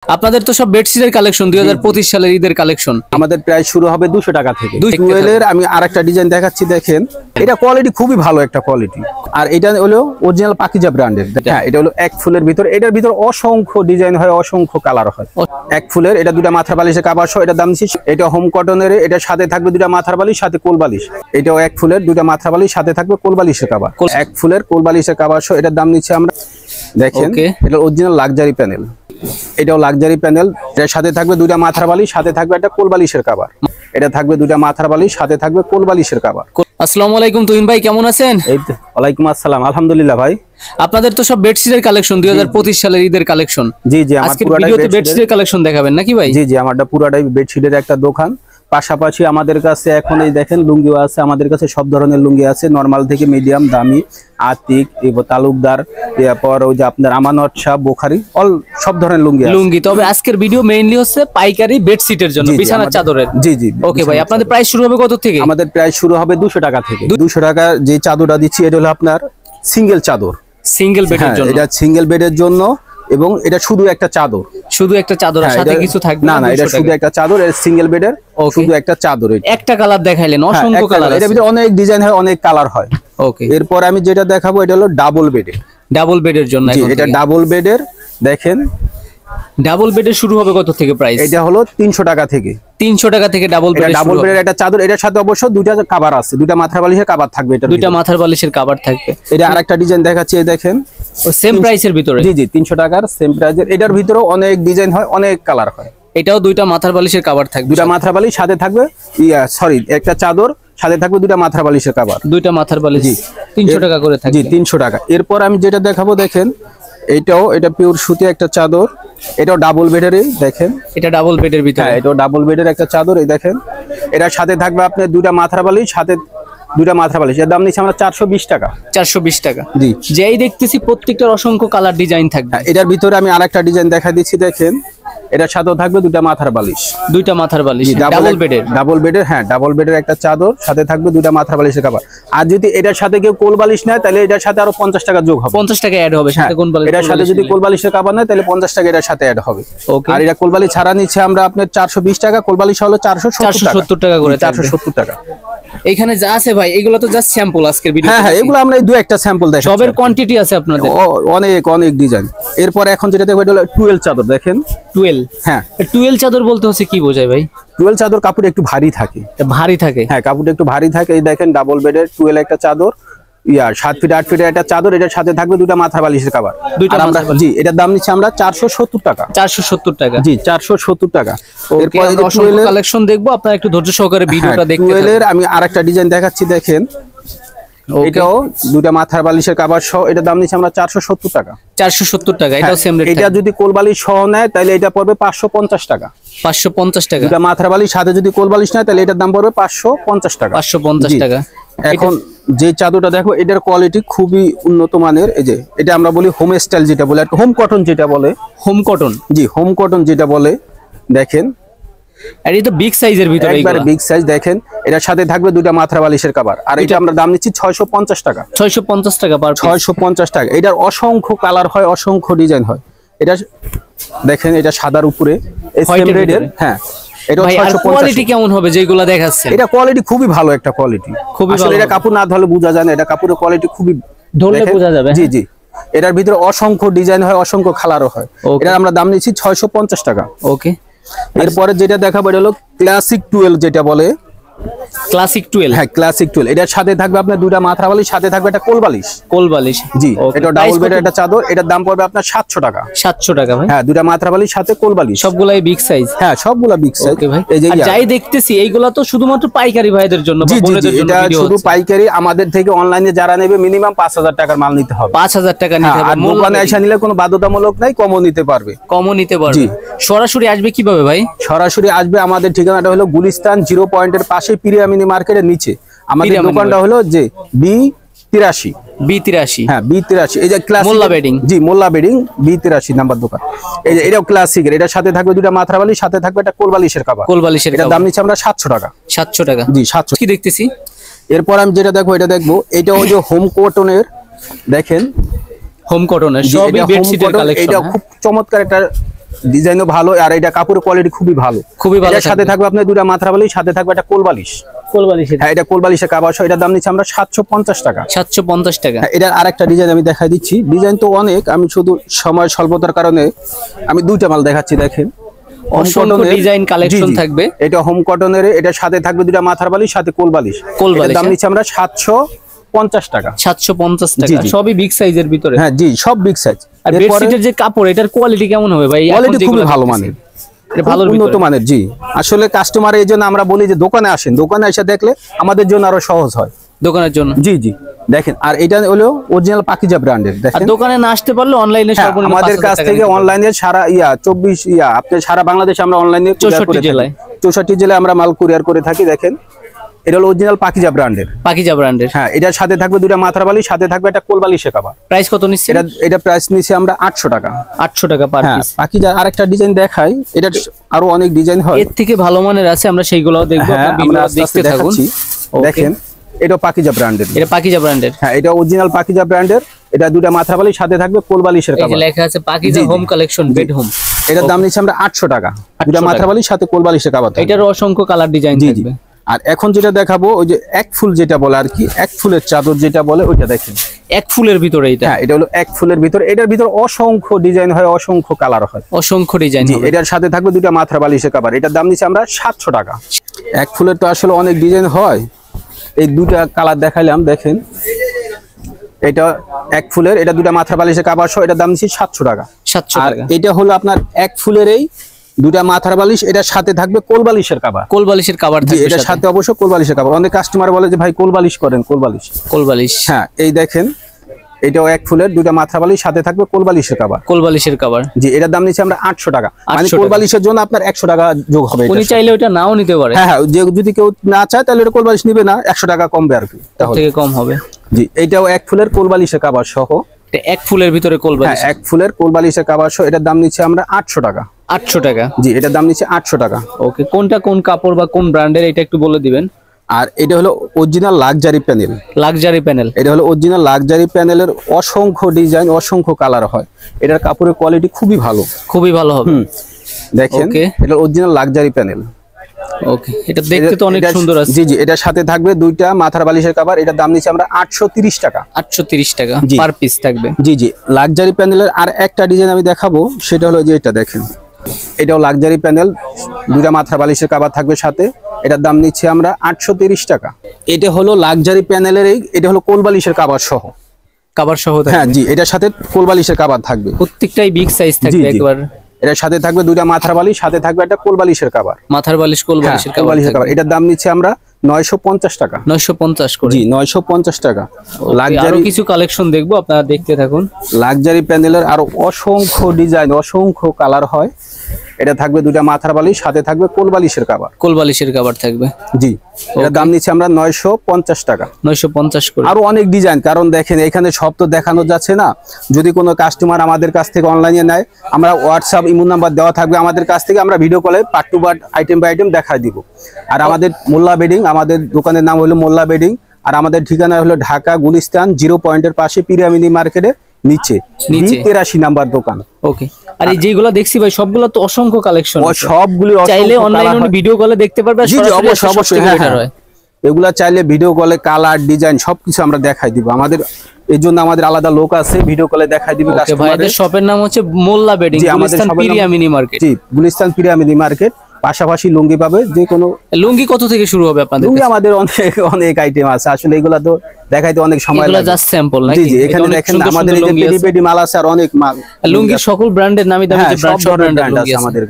আপনাদের তো সব বেডশিটের কালেকশন 2025 সালের ঈদের কালেকশন। আমাদের প্রাইস শুরু হবে 200 টাকা থেকে। টুয়েলের আমি আরেকটা ডিজাইন দেখাচ্ছি, দেখেন এটা কোয়ালিটি খুবই ভালো একটা কোয়ালিটি। আর এটা হলো অরিজিনাল পাকিজা ব্র্যান্ডের। হ্যাঁ, এটা হলো এক ফুলের ভিতর, এটার ভিতর অসংখ্য ডিজাইন হয়, অসংখ্য কালার হয়। এক ফুলের, এটা দুটা মাথার বালিশের কাভার সহ, এটা দাম দিচ্ছি। এটা হোম কটনের, এটা সাথে থাকবে দুটা মাথার বালিশ, সাথে কোল বালিশ। এটাও এক ফুলের, দুটা মাথার বালিশ, সাথে থাকবে কোল বালিশের কাভার। এক ফুলের কোল বালিশের কাভার সহ, এটার দাম নিচ্ছে আমরা, দেখেন এটা অরিজিনাল লাক্সারি প্যানেল। এটাও লাক্সারি প্যানেল, এর সাথে থাকবে দুইটা মাথার বালিশ, সাথে থাকবে একটা কোল বালিশের কভার। এটা থাকবে দুইটা মাথার বালিশ, সাথে থাকবে কোল বালিশের কভার। আসসালামু আলাইকুম তুহিন ভাই, কেমন আছেন? এই তো ওয়ালাইকুম আসসালাম, আলহামদুলিল্লাহ ভাই। আপনাদের তো সব বেডশিটের কালেকশন 2025 সালের ঈদের কালেকশন। জি জি, আজকের ভিডিওতে বেডশিটের কালেকশন দেখাবেন নাকি ভাই? জি জি, আমারটা পুরাটাই বেডশিটের একটা দোকান। পাশাপাশি আমাদের কাছে এখন এই দেখেন লুঙ্গিও আছে, আমাদের কাছে সব ধরনের লুঙ্গি আছে, নরমাল থেকে মিডিয়াম, দামি, আতিক, তালুকদার, এরপর ওই যে আপনার আমানত শাহ, বোখারি, অল সব ধরনের লুঙ্গি। তবে আজকের ভিডিও মেইনলি হচ্ছে পাইকারি বেডশিটের জন্য, বিছানার চাদরের। জি জি, ওকে ভাই, আপনাদের প্রাইস শুরু হবে কত থেকে? আমাদের প্রাইস শুরু হবে 200 টাকা থেকে। 200 টাকা যে চাদরটা দিচ্ছি, এটা হলো আপনার সিঙ্গেল চাদর, সিঙ্গেল বেডের জন্য। এটা সিঙ্গেল বেডের জন্য, এবং এটা শুধু একটা চাদর, শুধু একটা চাদর, সাথে কিছু থাকবে না? না, এটা শুধু একটা চাদর, এর সিঙ্গেল বেডের শুধু একটা চাদর। একটা কালার দেখাইলেন, অসংখ্য কালার, এর ভিতরে অনেক ডিজাইন হয়, অনেক কালার হয়। ওকে, এরপর আমি যেটা দেখাবো, এটা হলো ডাবল বেডের। ডাবল বেডের জন্য এটা ডাবল বেডের, দেখেন ডাবল বেডের শুরু হবে কত থেকে প্রাইস? এটা হলো 300 টাকা থেকে। 300 টাকা থেকে ডাবল বেড। ডাবল বেডের একটা চাদর, এটার সাথে অবশ্য দুইটা কভার আছে, দুইটা মাথার বালিশের কভার থাকবে। এটা দুইটা মাথার বালিশের কভার থাকবে। এটা আরেকটা ডিজাইন দেখাচ্ছি, এই দেখেন সেম প্রাইসের ভিতরে। জি জি, 300 টাকার সেম প্রাইসের। এটার ভিতরেও অনেক ডিজাইন হয়, অনেক কালার হয়। এটাও দুইটা মাথার বালিশের কভার থাকবে, দুইটা মাথার বালিশ, সাথে থাকবে একটা চাদর, সাথে থাকবে দুইটা মাথার বালিশের কভার। দুইটা মাথার বালিশ 300 টাকা করে থাকবে। জি, 300 টাকা। এরপর আমি যেটা দেখাবো, দেখেন এটা পিওর সুতি একটা চাদর, এটাও ডাবল বেডের। দেখেন এটা ডাবল বেডের ভিতরে। হ্যাঁ, এটাও ডাবল বেডের একটা চাদর। এই দেখেন এটার সাথে থাকবে আপনার দুইটা মাথার বালিশ, সাথে দুইটা মাথার বালিশ। এর দাম নিচ্ছি আমরা 420 টাকা। 420 টাকা। জি, যেই দেখতেছি প্রত্যেকটার অসংখ্য কালার ডিজাইন থাকবে। এটার ভিতরে আমি আরেকটা ডিজাইন দেখা দিচ্ছি, দেখেন এটার সাথেও থাকবে দুইটা মাথার বালিশ। দুইটা মাথার বালিশ ডাবল বেডের। ডাবল বেডের, হ্যাঁ ডাবল বেডের একটা চাদর, সাথে থাকবে দুইটা মাথার বালিশের কভার। আর যদি এটার সাথে কেউ কোল বালিশ নেয়, তাহলে এটার সাথে আরো 50 টাকা যোগ হবে। 50 টাকা অ্যাড হবে সাথে কোল বালিশ। এটার সাথে যদি কোল বালিশের কভার নেয়, তাহলে 50 টাকা এটার সাথে অ্যাড হবে। আর এটা কোল বালিশ ছাড়া নিচ্ছে আমরা আপনার 420 টাকা, কোল বালিশ হলো 470 টাকা করে। 470 টাকা। এখানে যা আছে ভাই, এগুলো তো জাস্ট স্যাম্পল আজকের ভিডিও। হ্যাঁ, এগুলো আমরা দুই একটা স্যাম্পল দেখাচ্ছি। সবের কোয়ান্টিটি আছে আপনাদের, অনেক ডিজাইন। এরপর এখন যেটা দেখো, এটা হলো 12 চাদর। দেখেন 12। হ্যাঁ, 12 চাদর বলতে হচ্ছে কি বোঝায় ভাই? 12 চাদর কাপড় একটু ভারী থাকে। ভারী থাকে? হ্যাঁ, কাপড়টা একটু ভারী থাকে। এই দেখেন ডাবল বেডের 12 একটা চাদর, 7 ফিট 8 ফিটের একটা চাদর, এটার সাথে থাকবে দুইটা মাথার বালিশের কভার। জি, এটার দাম নিচ্ছে আমরা 470 টাকা। 470 টাকা। জি, 470 টাকা। এরপর অসংখ্য কালেকশন দেখবো, আপনারা একটু ধৈর্য সহকারে ভিডিওটা দেখতে থাকুন। 12 আমি আরেকটা ডিজাইন দেখাচ্ছি, দেখেন এটাও দুইটা মাথার বালিশের কভার সহ, এটার দাম নিচ্ছে আমরা 470 টাকা। 470 টাকা, এটাও সেম রেট। এটা যদি কোল বালিশ সহ নেয়, তাহলে এটা পড়বে 550 টাকা। 550 টাকা। দুইটা মাথার বালিশ সাথে যদি কোল বালিশ নেয়, তাহলে এটার দাম পড়বে 550 টাকা। 550 টাকা। এখন যে চাদরটা দেখো, এটার কোয়ালিটি খুবই উন্নত মানের। এই যে এটা আমরা বলি হোম স্টাইল যেটা বলে, হোম কটন যেটা বলে, হোম কটন। জি, হোম কটন যেটা বলে। দেখেন আর এটা বিগ সাইজের ভিতরে, একবারে বিগ সাইজ। দেখেন এটার সাথে থাকবে দুইটা মাথার বালিশের কভার। আর এটা আমরা দাম নিচ্ছি 650 টাকা। 650 টাকা পার পিস। 650 টাকা। এটার অসংখ্য কালার হয়, অসংখ্য ডিজাইন হয়। এটা দেখেন, এটা সাদার উপরে সেম রেডের। হ্যাঁ, এটা 650। কোয়ালিটি কেমন হবে যেগুলো দেখাচ্ছে? এটা কোয়ালিটি খুবই ভালো একটা কোয়ালিটি, খুবই ভালো। এটা কাপড় না ধরলে বোঝা যায় না, এটা কাপড়ের কোয়ালিটি খুবই ধরলে বোঝা যাবে। জি জি, এটার ভিতরে অসংখ্য ডিজাইন হয়, অসংখ্য কালারও হয়। এটা আমরা দাম নিচ্ছি 650 টাকা। ওকে, এরপরে যেটা দেখাবো, এটা হলো ক্লাসিক 12 যেটা বলে। ক্লাসিক 12। হ্যাঁ, ক্লাসিক 12। এটার সাথে থাকবে আপনার দুইটা মাথার বালিশ, সাথে থাকবে একটা কোল বালিশ। কোল বালিশ, জি। এটা ডাবল বেডের একটা চাদর, এটার দাম পড়বে আপনার 700 টাকা। 700 টাকা ভাই। হ্যাঁ, দুইটা মাথার বালিশ, সাথে কোল বালিশ। সবগুলাই বিগ সাইজ? হ্যাঁ, সবগুলা বিগ সাইজ। ওকে ভাই, এই যে যাই দেখতেছি এইগুলা তো শুধুমাত্র পাইকারি ভাইদের জন্য বা বোনদের জন্য এটা ভিডিও শুধু হচ্ছে। পাইকারি। আমাদের থেকে অনলাইনে যারা নেবে মিনিমাম 5000 টাকার মাল নিতে হবে। 5000 টাকা নিতে হবে। আর দোকানে এসে নিলে কোনো বাধ্যতামূলক নাই, কমও নিতে পারবে। কমও নিতে পারবে। সরাসরি আসবে কিভাবে ভাই? সরাসরি আসবে, আমাদের ঠিকানাটা হলো গুলিস্তান 0 পয়েন্টের পাশে, পিরিয়ামিনি মার্কেটের নিচে। আমাদের দোকানটা হলো যে B83। B83। হ্যাঁ, B83। এই যে ক্লাসিক মোল্লা বেডিং। জি, মোল্লা বেডিং, B83 নাম্বার দোকান। এই যে এটাও ক্লাসিকের। এটার সাথে থাকবে দুইটা মাথার বালিশ, সাথে থাকবে একটা কোল বালিশের কভার। কোল বালিশের এটার দাম নিচ্ছে আমরা 700 টাকা। 700 টাকা। জি, 700। কি দেখতেছি? এরপর আমি যেটা দেখবো, এটা দেখবো, এটা ওই যে হোম কটনের। দেখেন হোম কটনের সবই বেডশিটের কালেকশন। এটা খুব চমৎকার একটা ডিজাইনও ভালো, আর এটা কাপড়ের কোয়ালিটি খুবই ভালো। এর সাথে থাকবে আপনার দুটা মাথার বালিশ, সাথে থাকবে একটা কোল বালিশ। হ্যাঁ, এটা কোল বালিশের কাভার সহ, এটার দাম নিচ্ছে আমরা 750 টাকা। 750 টাকা। এটার আরেকটা ডিজাইন আমি দেখাই দিচ্ছি। ডিজাইন তো অনেক, আমি শুধু সময় স্বল্পতার কারণে আমি দুইটা মাল দেখাচ্ছি। দেখেন, অসংখ্য ডিজাইন কালেকশন থাকবে। এটা হোম কটনের, এটার সাথে থাকবে দুটা মাথার বালিশ, সাথে কোল বালিশ। এটার দাম নিচ্ছে আমরা 750 টাকা। 750 টাকা, সবই বিগ সাইজের ভিতরে। হ্যাঁ জি, সব বিগ সাইজ। আর বেডশিটের যে কাপড়, এটার কোয়ালিটি কেমন হবে ভাই? কোয়ালিটি খুবই ভালো মানের, ভালো উন্নত মানের। জি, আসলে কাস্টমার এই জন্য আমরা বলি যে দোকানে আসেন, দোকানে এসে দেখলে আমাদের জন্য আরো সহজ হয় দোকানের জন্য। জি জি, দেখেন, আর এটা হলো অরিজিনাল পাকিজা ব্র্যান্ডের। দেখেন, দোকানে না আসতে পারলে অনলাইনে সর্বনিম্ন আমাদের কাছ থেকে অনলাইনে সারা 24 আপনি সারা বাংলাদেশে আমরা অনলাইনে 64 জেলায় আমরা মাল কুরিয়ার করে থাকি। দেখেন, এটা হলো অরিজিনাল পাকিজা ব্র্যান্ডের। পাকিজা ব্র্যান্ডের, হ্যাঁ, এটার সাথে থাকবে দুটা মাথার বালিশ, সাথে থাকবে একটা কোল বালিশের কভার। প্রাইস কত নিচ্ছে? এটা প্রাইস নিছি আমরা 800 টাকা। 800 টাকা পার পিস। পাকিজা আরেকটা ডিজাইন দেখাই, এটা আরো অনেক ডিজাইন হয়, এর থেকে ভালো মানের আছে, আমরা সেইগুলোও দেখব। আপনারা দেখতে থাকুন। দেখেন, এটা পাকিজা ব্র্যান্ডের। এটা পাকিজা ব্র্যান্ডের। হ্যাঁ, এটা অরিজিনাল পাকিজা ব্র্যান্ডের। এটা দুটা মাথার বালিশ, সাথে থাকবে কোল বালিশের কভার। এই যে লেখা আছে Pakeezah home collection bed home. এটার দাম নিচ্ছে আমরা 800 টাকা। দুটা মাথার বালিশ, সাথে কোল বালিশের কভার। এটার অসংখ্য কালার ডিজাইন থাকবে। আর এখন যেটা দেখাবো, ওই যে এক ফুল যেটা বলে আর কি, এক ফুলের চাদর যেটা বলে, ওইটা দেখেন। এক ফুলের ভিতরে এটা? হ্যাঁ, এটা হলো এক ফুলের ভিতর। এটার ভিতর অসংখ্য ডিজাইন হয়, অসংখ্য কালার হয়, অসংখ্য ডিজাইন। এটার সাথে থাকবে দুটা মাথার বালিশের কভার। এটার দাম নিচ্ছে আমরা 700 টাকা। এক ফুলের তো আসলে অনেক ডিজাইন হয়, এই দুটা কালার দেখাইলাম। দেখেন, এটা এক ফুলের, এটা দুটা মাথার বালিশের কভার সহ, এটার দাম নিচ্ছে 700 টাকা। 700 টাকা। এটা হলো আপনার এক ফুলের এই দুটা মাথার বালিশ, এটার সাথে থাকবে কোল বালিশের কভার। কোল বালিশের কভার থাকবে, এটার সাথে অবশ্যই কোল বালিশের কভার। অনেক কাস্টমার বলে যে ভাই কোল বালিশ করেন, কোল বালিশ। কোল বালিশ, হ্যাঁ, এই দেখেন, এটাও এক ফুলের, দুটা মাথার বালিশ, সাথে থাকবে কোল বালিশের কভার। কোল বালিশের কভার, জি, এটার দাম নিচ্ছে আমরা 800 টাকা। মানে কোল বালিশের জন্য আপনার 100 টাকা যোগ হবে। উনি চাইলে ওটা নাও নিতে পারে। হ্যাঁ, যদি কেউ না চায় তাহলে এটা কোল বালিশ নিবে না, 100 টাকা কমবে আর কি, তার থেকে কম হবে। জি, এটাও এক ফুলের কোল বালিশের কভার সহ। এটা এক ফুলের ভিতরে কোল বালিশ। হ্যাঁ, এক ফুলের কোল বালিশের কভার সহ, এটার দাম নিচ্ছে আমরা 800 টাকা। 800 টাকা। জি, এটার দাম নিচ্ছে 800 টাকা। ওকে, কোনটা কোন কাপড় বা কোন ব্র্যান্ডের এটা একটু বলে দিবেন। আর এটা হলো original luxury panel. Luxury panel, এটা হলো অরিজিনাল লাক্সারি প্যানেলের অসংখ্য ডিজাইন, অসংখ্য কালার হয়। এটার কাপড়ের কোয়ালিটি খুবই ভালো, খুবই ভালো হবে। দেখেন, এটা অরিজিনাল লাক্সারি প্যানেল। ওকে, এটা দেখতে তো অনেক সুন্দর আছে। জি জি, এটার সাথে থাকবে দুইটা মাথার বালিশের কভার। এটার দাম নিচ্ছে আমরা 830 টাকা। 830 টাকা পার পিস থাকবে। জি জি, লাক্সারি প্যানেলের আর একটা ডিজাইন আমি দেখাবো, সেটা হলো যে এটা দেখেন, এটাও লাক্সারি প্যানেল, দুইটা মাথার বালিশের কভার থাকবে সাথে। এটার দাম নিচ্ছে আমরা 830 টাকা। এটা হলো লাক্সারি প্যানেলের, এটা হলো কোল বালিশের কভার সহ। কভার সহ? হ্যাঁ জি, এটার সাথে কোল বালিশের কভার থাকবে। প্রত্যেকটাই বিগ সাইজ থাকবে একবার। এটার সাথে থাকবে দুইটা মাথার বালিশ, সাথে থাকবে একটা কোল বালিশের কভার। মাথার বালিশ, কোল বালিশের কভার। এটার দাম নিচ্ছে আমরা 950 টাকা। 950 করে? জি, 950 টাকা। আরো কিছু কালেকশন দেখবো, আপনারা দেখতে থাকুন। লাক্সারি প্যানেলের আরো অসংখ্য ডিজাইন, অসংখ্য কালার হয়। এটা থাকবে দুইটা মাথার বালিশ, সাথে থাকবে কোল বালিশের কভার। কোল বালিশের কভার থাকবে? জি, এটার দাম নিচ্ছে আমরা 950 টাকা। 950 করে। আরো অনেক ডিজাইন, কারণ দেখেন এখানে সব তো দেখানো যাচ্ছে না। যদি কোনো কাস্টমার আমাদের কাছ থেকে অনলাইনে নেয়, আমরা হোয়াটসঅ্যাপ ইমো নাম্বার দেওয়া থাকবে আমাদের কাছ থেকে, আমরা ভিডিও কলে part to part, item by item দেখায় দিব। আর আমাদের মোল্লা বেডিং, আমাদের দোকানের নাম হলো মোল্লা বেডিং। আর আমাদের ঠিকানা হলো ঢাকা গুলিস্তান 0 পয়েন্টের পাশে, পিরামিড মার্কেটের নিচে 83 নাম্বার দোকান। ওকে, আর এই যেগুলো দেখছি ভাই, সবগুলো তো অসংখ্য কালেকশন। সবগুলো চাইলে অনলাইনে ভিডিও কলে দেখতে পারবে। জি জি, অবশ্যই। এগুলা চাইলে ভিডিও কলে কালার, ডিজাইন সবকিছু আমরা দেখাই দিব। আমাদের এর জন্য আমাদের আলাদা লোক আছে, ভিডিও কলে দেখাই দিবে কাস্টমারদের। ভাইদের শপের নাম হচ্ছে মোল্লা বেডিং, গুলিস্তান পিরামিড মার্কেট। জি, গুলিস্তান পিরামিড মার্কেট। পাশাপাশি লুঙ্গি পাবে, যে কোনো লুঙ্গি কত থেকে শুরু হবে আপনাদের? লুঙ্গি আমাদের অনেক আইটেম আছে, আসলে এগুলা তো দেখাইতে অনেক সময় লাগে। এগুলা জাস্ট স্যাম্পল নাকি? জি জি, এখানে দেখেন আমাদের এই যে পেডি পেডি মাল আছে, আর অনেক মাল। লুঙ্গি সকল ব্র্যান্ডের নামি দামি যে ব্র্যান্ড, সব ব্র্যান্ড আছে আমাদের।